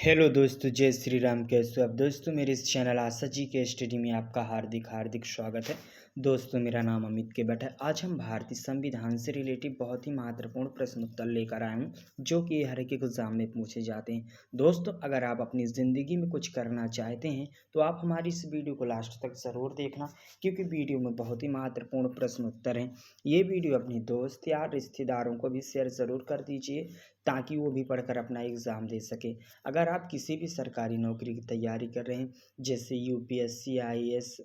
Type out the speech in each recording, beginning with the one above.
Hello दोस्तों, जय श्री राम। कैसे हो आप दोस्तों? मेरे इस चैनल आशा जी के स्टडी में आपका हार्दिक हार्दिक स्वागत है। दोस्तों, मेरा नाम अमित के भट्ट है। आज हम भारतीय संविधान से रिलेटेड बहुत ही महत्वपूर्ण प्रश्न उत्तर लेकर आए हूँ, जो कि हर एक एग्जाम में पूछे जाते हैं। दोस्तों, अगर आप अपनी ज़िंदगी में कुछ करना चाहते हैं तो आप हमारी इस वीडियो को लास्ट तक ज़रूर देखना, क्योंकि वीडियो में बहुत ही महत्वपूर्ण प्रश्न उत्तर हैं। ये वीडियो अपने दोस्त या रिश्तेदारों को भी शेयर ज़रूर कर दीजिए, ताकि वो भी पढ़कर अपना एग्ज़ाम दे सके। अगर आप किसी भी सरकारी नौकरी की तैयारी कर रहे हैं, जैसे UPSC, IAS,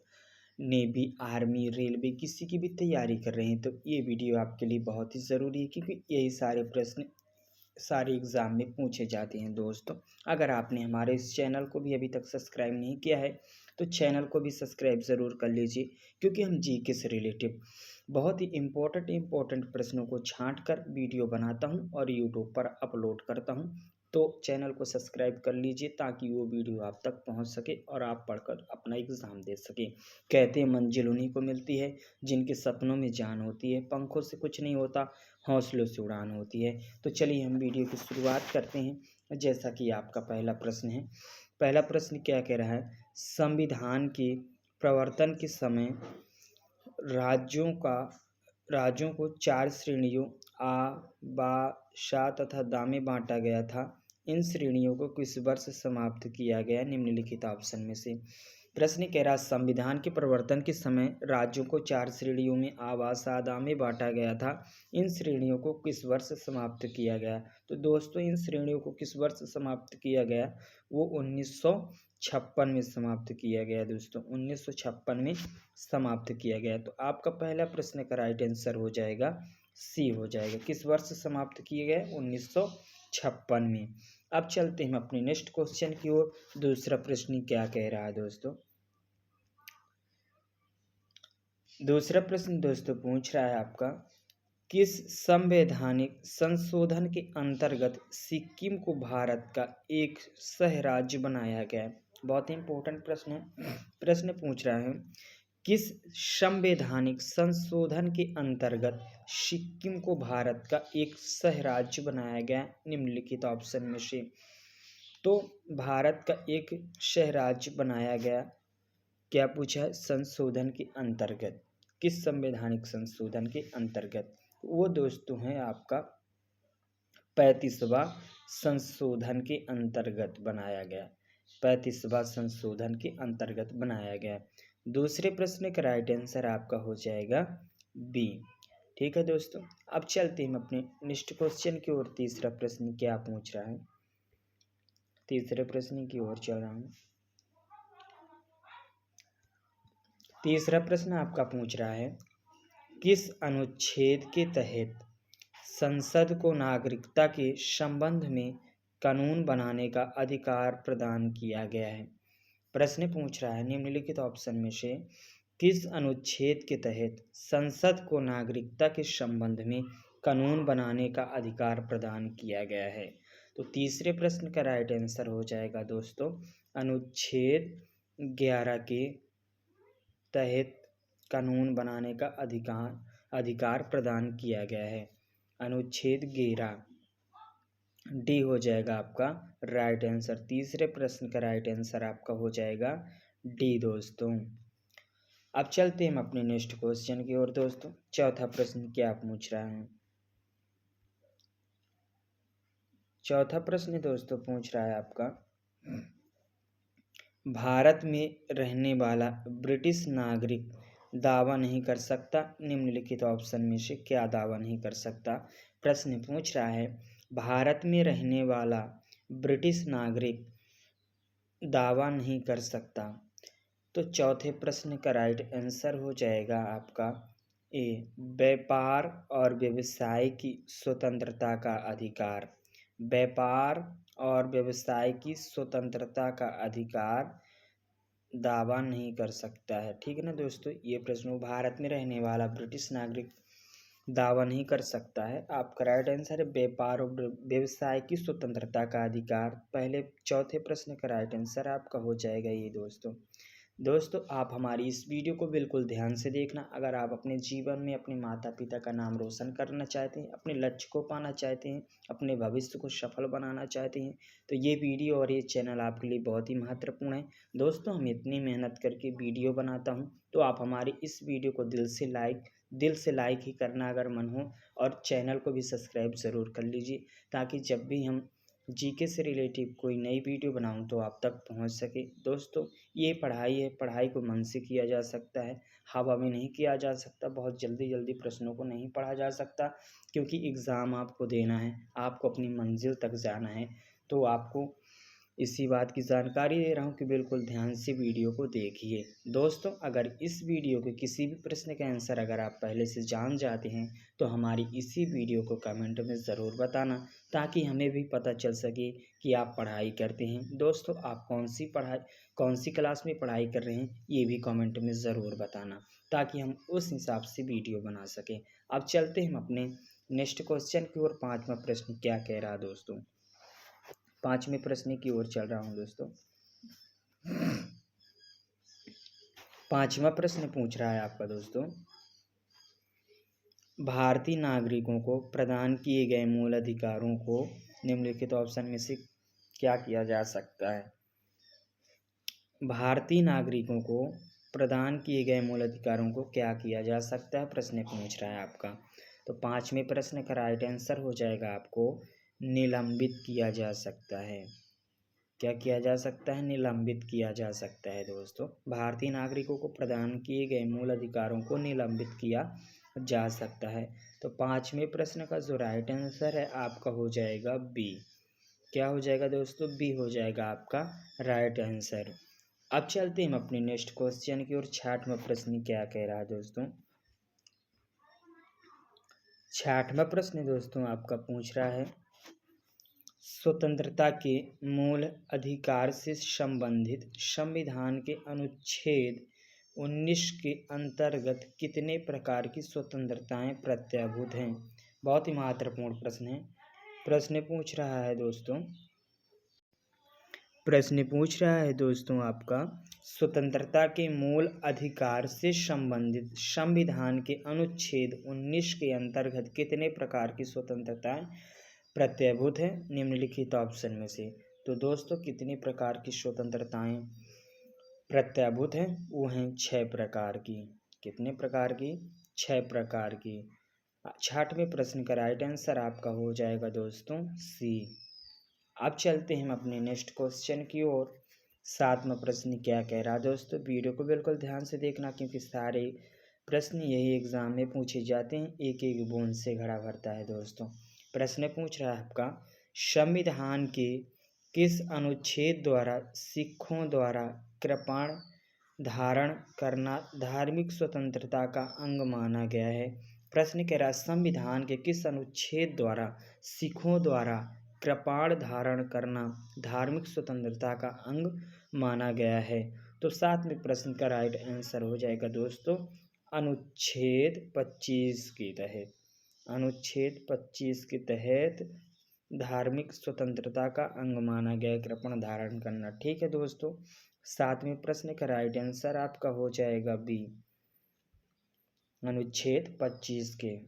navy, army, railway, किसी की भी तैयारी कर रहे हैं, तो ये वीडियो आपके लिए बहुत ही ज़रूरी है, क्योंकि यही सारे प्रश्न सारे एग्ज़ाम में पूछे जाते हैं। दोस्तों, अगर आपने हमारे इस चैनल को भी अभी तक सब्सक्राइब नहीं किया है तो चैनल को भी सब्सक्राइब ज़रूर कर लीजिए, क्योंकि हम जीके से रिलेटेड बहुत ही इम्पोर्टेंट प्रश्नों को छांट कर वीडियो बनाता हूं और यूट्यूब पर अपलोड करता हूं। तो चैनल को सब्सक्राइब कर लीजिए, ताकि वो वीडियो आप तक पहुंच सके और आप पढ़कर अपना एग्ज़ाम दे सके। कहते हैं मंजिल उन्हीं को मिलती है जिनके सपनों में जान होती है। पंखों से कुछ नहीं होता, हौसलों से उड़ान होती है। तो चलिए हम वीडियो की शुरुआत करते हैं। जैसा कि आपका पहला प्रश्न है, पहला प्रश्न क्या कह रहा है? संविधान के प्रवर्तन के समय राज्यों का राज्यों को 4 श्रेणियों आ, बा, शा तथा दा में बांटा गया था। इन श्रेणियों को किस वर्ष समाप्त किया गया? निम्नलिखित ऑप्शन में से। प्रश्न कह रहा, संविधान के प्रवर्तन के समय राज्यों को 4 श्रेणियों में आवा, सा, दा में बांटा गया था। इन श्रेणियों को किस वर्ष समाप्त किया गया? तो दोस्तों, इन श्रेणियों को किस वर्ष समाप्त किया गया? वो 1956 में समाप्त किया गया। दोस्तों, 1956 में समाप्त किया गया। तो आपका पहला प्रश्न का राइट आंसर हो जाएगा सी हो जाएगा। किस वर्ष समाप्त किए गए? 1956 में। अब चलते हैं अपने नेक्स्ट क्वेश्चन की ओर। दूसरा प्रश्न क्या कह रहा है दोस्तों? दूसरा प्रश्न दोस्तों पूछ रहा है आपका, किस संवैधानिक संशोधन के अंतर्गत सिक्किम को भारत का एक सह राज्य बनाया गया? बहुत ही इंपॉर्टेंट प्रश्न है। प्रश्न पूछ रहा है, किस संवैधानिक संशोधन के अंतर्गत सिक्किम को भारत का एक सह राज्य बनाया गया? निम्नलिखित ऑप्शन में से। तो भारत का एक सह राज्य बनाया गया, क्या पूछा है? संशोधन के अंतर्गत। किस संवैधानिक संशोधन के अंतर्गत? वो दोस्तों है आपका 35वां संशोधन के अंतर्गत बनाया गया। 35वां संशोधन के अंतर्गत बनाया गया। दूसरे प्रश्न का राइट आंसर आपका हो जाएगा बी। ठीक है दोस्तों, अब चलते हैं अपने नेक्स्ट क्वेश्चन की ओर। तीसरा प्रश्न क्या पूछ रहा है? तीसरे प्रश्न की ओर चल रहा हूँ। तीसरा प्रश्न आपका पूछ रहा है, किस अनुच्छेद के तहत संसद को नागरिकता के संबंध में कानून बनाने का अधिकार प्रदान किया गया है? प्रश्न पूछ रहा है, निम्नलिखित ऑप्शन में से किस अनुच्छेद के तहत संसद को नागरिकता के संबंध में कानून बनाने का अधिकार प्रदान किया गया है? तो तीसरे प्रश्न का राइट आंसर हो जाएगा दोस्तों अनुच्छेद 11 के तहत कानून बनाने का अधिकार प्रदान किया गया है। अनुच्छेद 11 डी हो जाएगा आपका राइट आंसर। तीसरे प्रश्न का राइट आंसर आपका हो जाएगा डी दोस्तों। अब चलते हैं हम अपने नेक्स्ट क्वेश्चन की ओर दोस्तों। चौथा प्रश्न क्या पूछ रहा है? चौथा प्रश्न दोस्तों पूछ रहा है आपका, भारत में रहने वाला ब्रिटिश नागरिक दावा नहीं कर सकता। निम्नलिखित ऑप्शन में से क्या दावा नहीं कर सकता? प्रश्न पूछ रहा है, भारत में रहने वाला ब्रिटिश नागरिक दावा नहीं कर सकता। तो चौथे प्रश्न का राइट आंसर हो जाएगा आपका ए, व्यापार और व्यवसाय की स्वतंत्रता का अधिकार। व्यापार और व्यवसाय की स्वतंत्रता का अधिकार दावा नहीं कर सकता है। ठीक है ना दोस्तों, ये प्रश्न भारत में रहने वाला ब्रिटिश नागरिक दावा नहीं कर सकता है। आपका राइट आंसर है व्यापार और व्यवसाय की स्वतंत्रता का अधिकार। पहले चौथे प्रश्न का राइट आंसर आपका हो जाएगा ये दोस्तों। दोस्तों आप हमारी इस वीडियो को बिल्कुल ध्यान से देखना। अगर आप अपने जीवन में अपने माता पिता का नाम रोशन करना चाहते हैं, अपने लक्ष्य को पाना चाहते हैं, अपने भविष्य को सफल बनाना चाहते हैं, तो ये वीडियो और ये चैनल आपके लिए बहुत ही महत्वपूर्ण है। दोस्तों हम इतनी मेहनत करके वीडियो बनाता हूँ, तो आप हमारी इस वीडियो को दिल से लाइक ही करना अगर मन हो, और चैनल को भी सब्सक्राइब ज़रूर कर लीजिए, ताकि जब भी हम जीके से रिलेटिव कोई नई वीडियो बनाऊं तो आप तक पहुंच सके। दोस्तों ये पढ़ाई है, पढ़ाई को मन से किया जा सकता है, हवा में नहीं किया जा सकता। बहुत जल्दी प्रश्नों को नहीं पढ़ा जा सकता, क्योंकि एग्ज़ाम आपको देना है, आपको अपनी मंजिल तक जाना है। तो आपको इसी बात की जानकारी दे रहा हूँ कि बिल्कुल ध्यान से वीडियो को देखिए। दोस्तों अगर इस वीडियो के किसी भी प्रश्न का आंसर अगर आप पहले से जान जाते हैं, तो हमारी इसी वीडियो को कमेंट में ज़रूर बताना, ताकि हमें भी पता चल सके कि आप पढ़ाई करते हैं। दोस्तों आप कौन सी क्लास में पढ़ाई कर रहे हैं, ये भी कमेंट में ज़रूर बताना, ताकि हम उस हिसाब से वीडियो बना सकें। अब चलते हैं हम अपने नेक्स्ट क्वेश्चन की ओर। 5वां प्रश्न क्या कह रहा है दोस्तों, 5वें प्रश्न की ओर चल रहा हूं दोस्तों। 5वां प्रश्न पूछ रहा है आपका दोस्तों, भारतीय नागरिकों को प्रदान किए गए मूल अधिकारों को निम्नलिखित ऑप्शन में से क्या किया जा सकता है। भारतीय नागरिकों को प्रदान किए गए मूल अधिकारों को क्या किया जा सकता है, प्रश्न पूछ रहा है आपका। तो 5वें प्रश्न का राइट आंसर हो जाएगा आपको निलंबित किया जा सकता है। क्या किया जा सकता है, निलंबित किया जा सकता है। दोस्तों भारतीय नागरिकों को प्रदान किए गए मूल अधिकारों को निलंबित किया जा सकता है। तो 5वें प्रश्न का जो राइट आंसर है आपका हो जाएगा बी। क्या हो जाएगा दोस्तों, बी हो जाएगा आपका राइट आंसर। अब चलते हैं हम अपने नेक्स्ट क्वेश्चन की ओर। 6वां प्रश्न क्या कह रहा है दोस्तों, 6वां प्रश्न दोस्तों आपका पूछ रहा है, स्वतंत्रता के मूल अधिकार से संबंधित संविधान के अनुच्छेद 19 के अंतर्गत कितने प्रकार की स्वतंत्रताएं प्रत्याभूत हैं। बहुत ही महत्वपूर्ण प्रश्न है। प्रश्न पूछ रहा है दोस्तों आपका, स्वतंत्रता के मूल अधिकार से संबंधित संविधान के अनुच्छेद 19 के अंतर्गत कितने प्रकार की स्वतंत्रताएं प्रत्याभूत है निम्नलिखित ऑप्शन में से। तो दोस्तों कितनी प्रकार की स्वतंत्रताएं प्रत्याभूत हैं, वो हैं 6 प्रकार की। कितने प्रकार की, 6 प्रकार की। 6वें प्रश्न का राइट आंसर आपका हो जाएगा दोस्तों सी। अब चलते हैं हम अपने नेक्स्ट क्वेश्चन की ओर। 7वां प्रश्न क्या कह रहा है दोस्तों, वीडियो को बिल्कुल ध्यान से देखना, क्योंकि सारे प्रश्न यही एग्जाम में पूछे जाते हैं, एक एक बूंद से घड़ा भरता है दोस्तों। प्रश्न पूछ रहा है आपका, संविधान के किस अनुच्छेद द्वारा सिखों द्वारा कृपाण धारण करना धार्मिक स्वतंत्रता का अंग माना गया है। प्रश्न कह रहा है, संविधान के किस अनुच्छेद द्वारा सिखों द्वारा कृपाण धारण करना धार्मिक स्वतंत्रता का अंग माना गया है। तो 7वें प्रश्न का राइट आंसर हो जाएगा दोस्तों अनुच्छेद 25 के तहत। अनुच्छेद 25 के तहत धार्मिक स्वतंत्रता का अंग माना गया कृपाण धारण करना। ठीक है दोस्तों, 7वें प्रश्न का राइट आंसर आपका हो जाएगा बी, अनुच्छेद 25 के।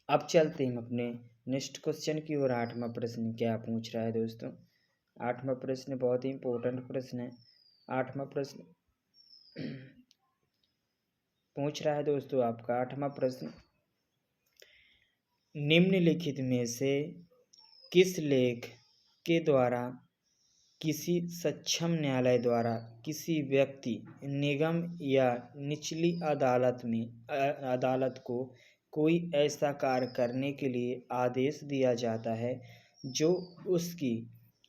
अब चलते हैं अपने नेक्स्ट क्वेश्चन की ओर। 8वां प्रश्न क्या पूछ रहा है दोस्तों, 8वां प्रश्न बहुत ही इंपॉर्टेंट प्रश्न है। 8वां प्रश्न पूछ रहा है दोस्तों आपका 8वां प्रश्न, निम्नलिखित में से किस लेख के द्वारा किसी सक्षम न्यायालय द्वारा किसी व्यक्ति, निगम या निचली अदालत को कोई ऐसा कार्य करने के लिए आदेश दिया जाता है जो उसकी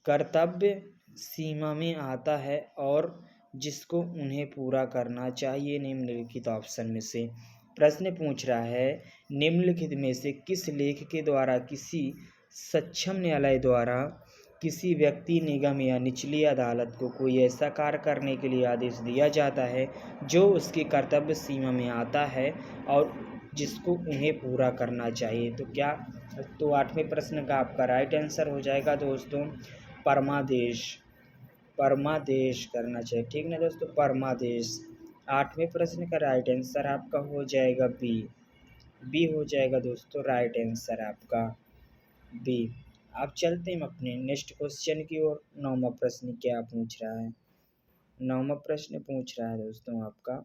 कर्तव्य सीमा में आता है और जिसको उन्हें पूरा करना चाहिए निम्नलिखित ऑप्शन में से। प्रश्न पूछ रहा है, निम्नलिखित में से किस लेख के द्वारा किसी सक्षम न्यायालय द्वारा किसी व्यक्ति, निगम या निचली अदालत को कोई ऐसा कार्य करने के लिए आदेश दिया जाता है जो उसकी कर्तव्य सीमा में आता है और जिसको उन्हें पूरा करना चाहिए। तो 8वें प्रश्न का आपका राइट आंसर हो जाएगा दोस्तों परमादेश। परमादेश करना चाहिए। ठीक ना दोस्तों, परमादेश। 8वें प्रश्न का राइट आंसर आपका हो जाएगा बी। बी हो जाएगा दोस्तों राइट आंसर आपका बी। आप चलते हैं अपने नेक्स्ट क्वेश्चन की ओर। 9वां प्रश्न क्या पूछ रहा है? 9वां प्रश्न पूछ रहा है दोस्तों आपका,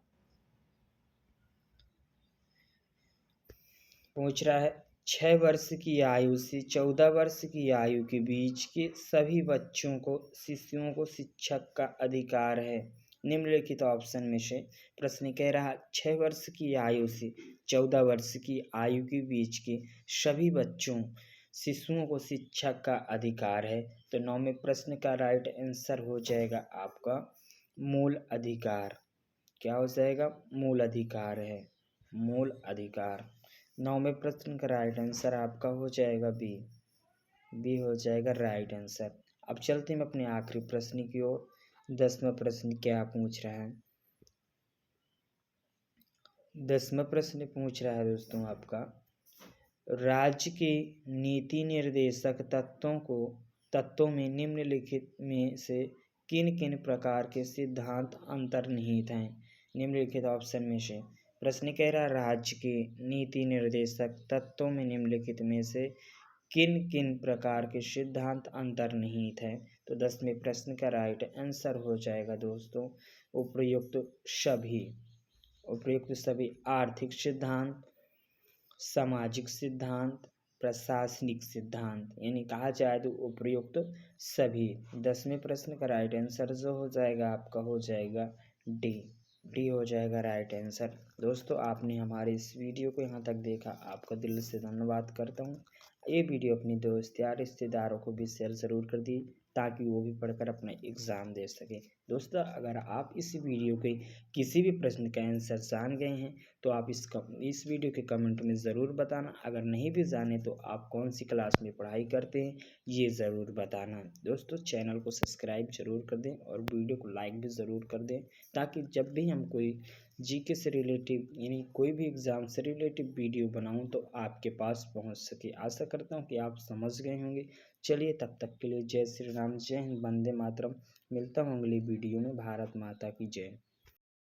पूछ रहा है 6 वर्ष की आयु से 14 वर्ष की आयु के बीच के सभी बच्चों को शिशुओं को शिक्षक का अधिकार है। निम्नलिखित ऑप्शन में से प्रश्न कह रहा है 6 वर्ष की आयु से 14 वर्ष की आयु के बीच के सभी बच्चों शिशुओं को शिक्षक का अधिकार है। तो 9वें प्रश्न का राइट आंसर हो जाएगा आपका मूल अधिकार। क्या हो जाएगा? मूल अधिकार है, मूल अधिकार। 9वें प्रश्न का राइट आंसर आपका हो जाएगा बी। बी हो जाएगा राइट आंसर। अब चलते हैं अपने आखिरी प्रश्न की ओर। 10वां प्रश्न क्या पूछ रहा है? 10वां प्रश्न पूछ रहा है दोस्तों आपका, राज्य के नीति निर्देशक तत्वों में निम्नलिखित में से किन किन प्रकार के सिद्धांत अंतर्निहित हैं? निम्नलिखित ऑप्शन में से प्रश्न कह रहा राज्य के नीति निर्देशक तत्वों में निम्नलिखित में से किन किन प्रकार के सिद्धांत अंतर्निहित हैं? तो 10वें प्रश्न का राइट आंसर हो जाएगा दोस्तों उपयुक्त सभी। उपयुक्त सभी आर्थिक सिद्धांत, सामाजिक सिद्धांत, प्रशासनिक सिद्धांत, यानी कहा जाए तो उपयुक्त सभी। 10वें प्रश्न का राइट आंसर जो हो जाएगा आपका हो जाएगा डी। डी हो जाएगा राइट आंसर। दोस्तों आपने हमारे इस वीडियो को यहाँ तक देखा, आपका दिल से धन्यवाद करता हूँ। ये वीडियो अपनी दोस्त या रिश्तेदारों को भी शेयर ज़रूर कर दी ताकि वो भी पढ़कर अपना एग्ज़ाम दे सकें। दोस्तों अगर आप इस वीडियो के किसी भी प्रश्न का आंसर जान गए हैं तो आप इस वीडियो के कमेंट में ज़रूर बताना। अगर नहीं भी जाने तो आप कौन सी क्लास में पढ़ाई करते हैं ये ज़रूर बताना। दोस्तों चैनल को सब्सक्राइब जरूर कर दें और वीडियो को लाइक भी ज़रूर कर दें ताकि जब भी हम कोई जीके से रिलेटिव यानी कोई भी एग्ज़ाम से रिलेटिव वीडियो बनाऊं तो आपके पास पहुंच सके। आशा करता हूं कि आप समझ गए होंगे। चलिए तब तक के लिए जय श्री राम, जय हिंद, वंदे मातरम। मिलता हूं अगली वीडियो में। भारत माता की जय।